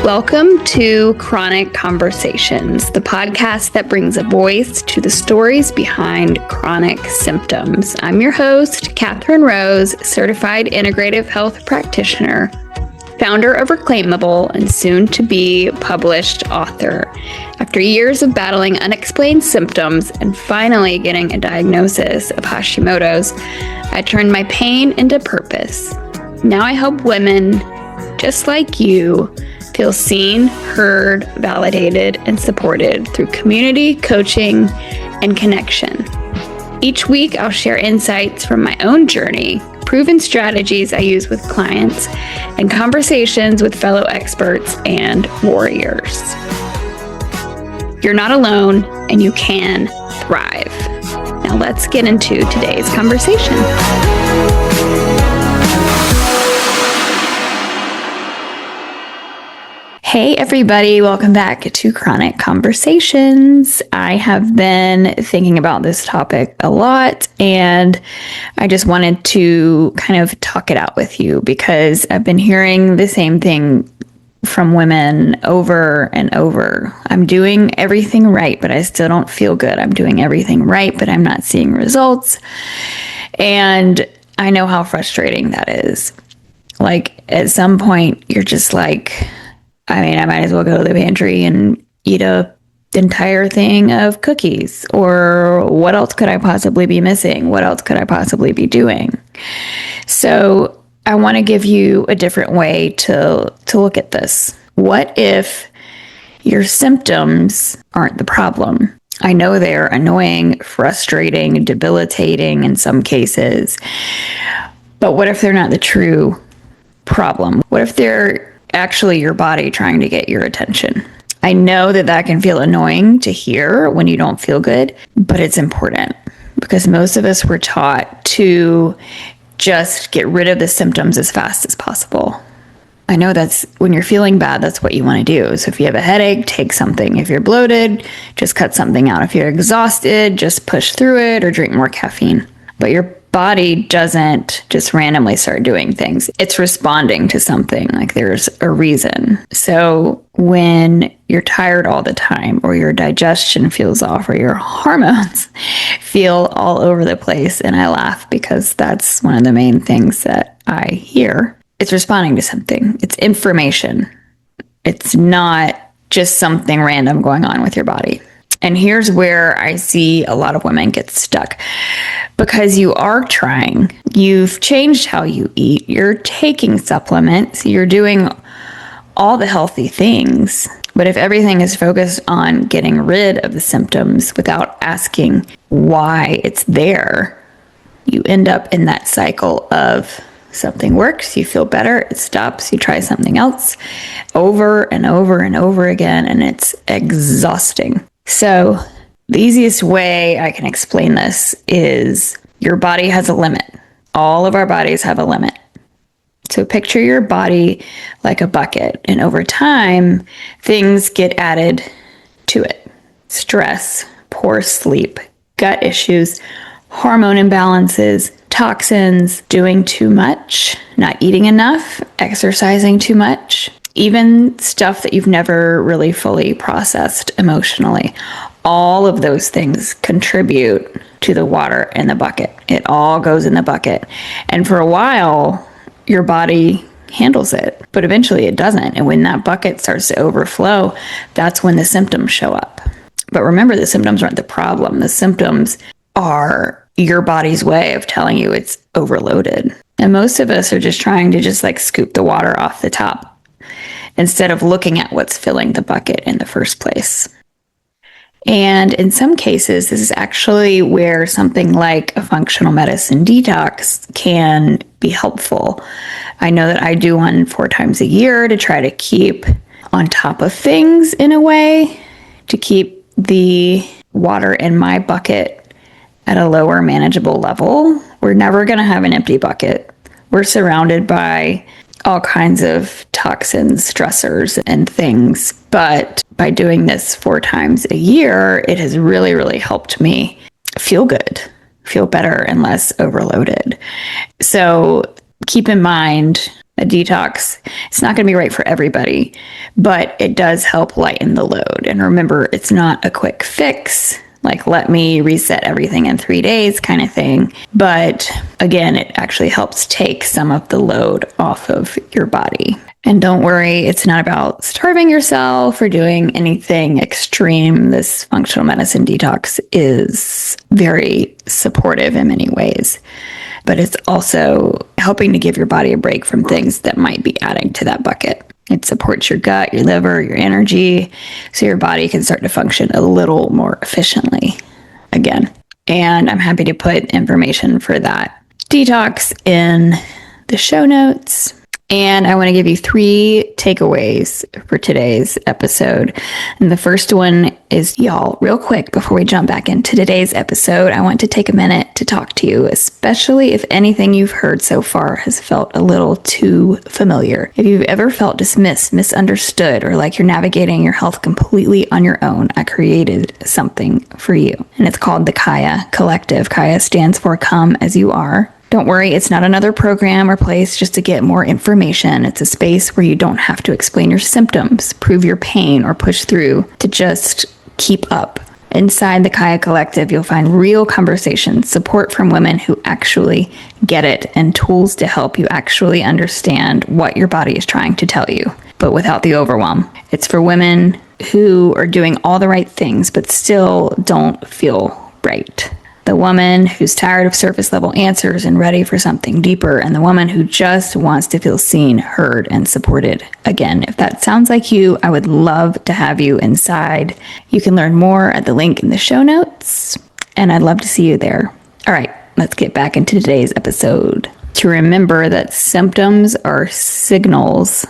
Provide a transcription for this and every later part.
Welcome to Chronic Conversations, the podcast that brings a voice to the stories behind chronic symptoms. I'm your host, Katherine Rose, certified integrative health practitioner, founder of Reclaimable, and soon to be published author. After years of battling unexplained symptoms and finally getting a diagnosis of Hashimoto's, I turned my pain into purpose. Now I help women just like you feel seen, heard, validated, and supported through community, coaching, and connection. Each week, I'll share insights from my own journey, proven strategies I use with clients, and conversations with fellow experts and warriors. You're not alone, and you can thrive. Now let's get into today's conversation. Hey everybody, welcome back to Chronic Conversations. I have been thinking about this topic a lot, and I just wanted to kind of talk it out with you because I've been hearing the same thing from women over and over. I'm doing everything right, but I still don't feel good. I'm doing everything right, but I'm not seeing results. And I know how frustrating that is. Like at some point, you're just like, I might as well go to the pantry and eat an entire thing of cookies. Or what else could I possibly be missing? What else could I possibly be doing? So I want to give you a different way to look at this. What if your symptoms aren't the problem? I know they're annoying, frustrating, debilitating in some cases. But what if they're not the true problem? What if they're actually your body trying to get your attention? I know that can feel annoying to hear when you don't feel good, but it's important because most of us were taught to just get rid of the symptoms as fast as possible. I know that's when you're feeling bad, that's what you want to do. So if you have a headache, take something. If you're bloated, just cut something out. If you're exhausted, just push through it or drink more caffeine. But your body doesn't just randomly start doing things. It's responding to something, like there's a reason. So when you're tired all the time, or your digestion feels off, or your hormones feel all over the place, and I laugh because that's one of the main things that I hear, it's responding to something. It's information. It's not just something random going on with your body. And here's where I see a lot of women get stuck because you are trying. You've changed how you eat. You're taking supplements. You're doing all the healthy things. But if everything is focused on getting rid of the symptoms without asking why it's there, you end up in that cycle of something works, you feel better, it stops, you try something else over and over and over again, and it's exhausting. So the easiest way I can explain this is your body has a limit. All of our bodies have a limit. So picture your body like a bucket, and over time, things get added to it. Stress, poor sleep, gut issues, hormone imbalances, toxins, doing too much, not eating enough, exercising too much, even stuff that you've never really fully processed emotionally. All of those things contribute to the water in the bucket. It all goes in the bucket. And for a while, your body handles it, but eventually it doesn't. And when that bucket starts to overflow, that's when the symptoms show up. But remember, the symptoms aren't the problem. The symptoms are your body's way of telling you it's overloaded. And most of us are just trying to scoop the water off the top instead of looking at what's filling the bucket in the first place. And in some cases, this is actually where something like a functional medicine detox can be helpful. I know that I do one 4 times a year to try to keep on top of things in a way, to keep the water in my bucket at a lower manageable level. We're never going to have an empty bucket. We're surrounded by all kinds of toxins, stressors, and things. But by doing this 4 times a year, it has really, really helped me feel good, feel better, and less overloaded. So keep in mind, A detox, it's not going to be right for everybody, but it does help lighten the load. And remember, it's not a quick fix, like let me reset everything in 3 days kind of thing. But again, it actually helps take some of the load off of your body. And don't worry, it's not about starving yourself or doing anything extreme. This functional medicine detox is very supportive in many ways, but it's also helping to give your body a break from things that might be adding to that bucket. It supports your gut, your liver, your energy, so your body can start to function a little more efficiently again. And I'm happy to put information for that detox in the show notes. And I want to give you 3 takeaways for today's episode. And the first one is, y'all, real quick, before we jump back into today's episode, I want to take a minute to talk to you, especially if anything you've heard so far has felt a little too familiar. If you've ever felt dismissed, misunderstood, or like you're navigating your health completely on your own, I created something for you. And it's called the Kaya Collective. Kaya stands for Come As You Are. Don't worry, it's not another program or place just to get more information. It's a space where you don't have to explain your symptoms, prove your pain, or push through to just keep up. Inside the Kaya Collective, you'll find real conversations, support from women who actually get it, and tools to help you actually understand what your body is trying to tell you, but without the overwhelm. It's for women who are doing all the right things, but still don't feel right. The woman who's tired of surface level answers and ready for something deeper, and the woman who just wants to feel seen, heard, and supported. Again, if that sounds like you, I would love to have you inside. You can learn more at the link in the show notes, and I'd love to see you there. All right, let's get back into today's episode. To remember that symptoms are signals.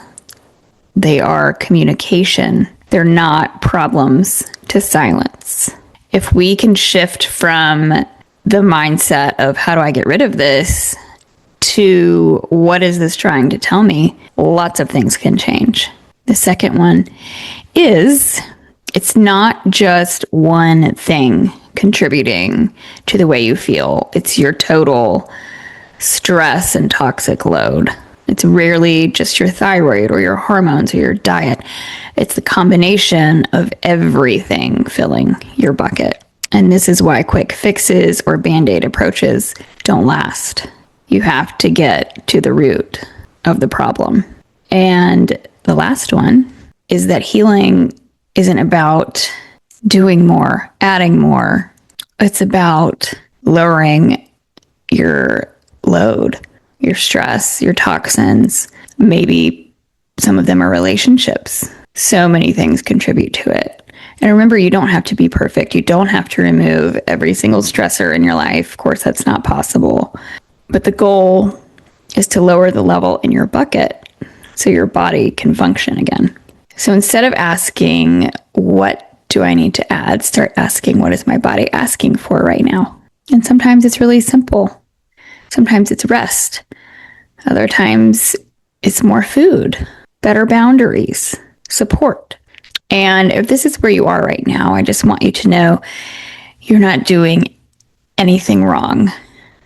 They are communication. They're not problems to silence. If we can shift from the mindset of how do I get rid of this to what is this trying to tell me, lots of things can change. The second one is it's not just one thing contributing to the way you feel. It's your total stress and toxic load. It's rarely just your thyroid or your hormones or your diet. It's the combination of everything filling your bucket. And this is why quick fixes or Band-Aid approaches don't last. You have to get to the root of the problem. And the last one is that healing isn't about doing more, adding more. It's about lowering your load, your stress, your toxins. Maybe some of them are relationships. So many things contribute to it. And remember, you don't have to be perfect. You don't have to remove every single stressor in your life. Of course, that's not possible. But the goal is to lower the level in your bucket so your body can function again. So instead of asking, what do I need to add? Start asking, what is my body asking for right now? And sometimes it's really simple. Sometimes it's rest. Other times it's more food, better boundaries, support. And if this is where you are right now, I just want you to know you're not doing anything wrong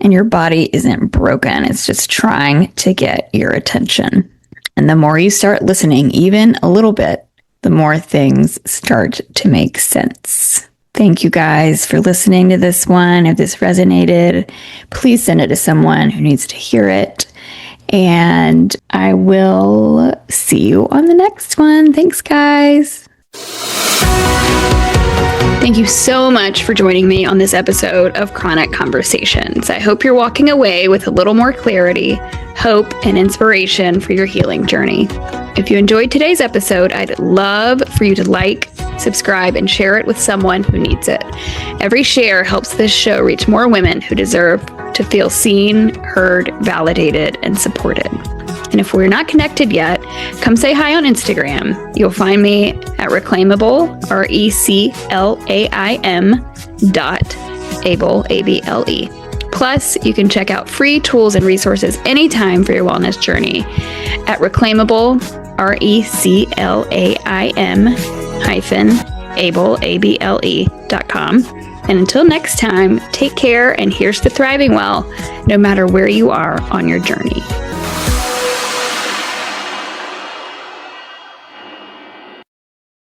and your body isn't broken. It's just trying to get your attention. And the more you start listening, even a little bit, the more things start to make sense. Thank you guys for listening to this one. If this resonated, please send it to someone who needs to hear it. And I will see you on the next one. Thanks, guys. Thank you so much for joining me on this episode of Chronic Conversations. I hope you're walking away with a little more clarity, hope, and inspiration for your healing journey. If you enjoyed today's episode, I'd love for you to like, subscribe, and share it with someone who needs it. Every share helps this show reach more women who deserve to feel seen, heard, validated, and supported. And if we're not connected yet, come say hi on Instagram. You'll find me at Reclaimable, RECLAIM.able, ABLE. Plus, you can check out free tools and resources anytime for your wellness journey at Reclaimable, RECLAIM-able.com. And until next time, take care, and here's to thriving well, no matter where you are on your journey.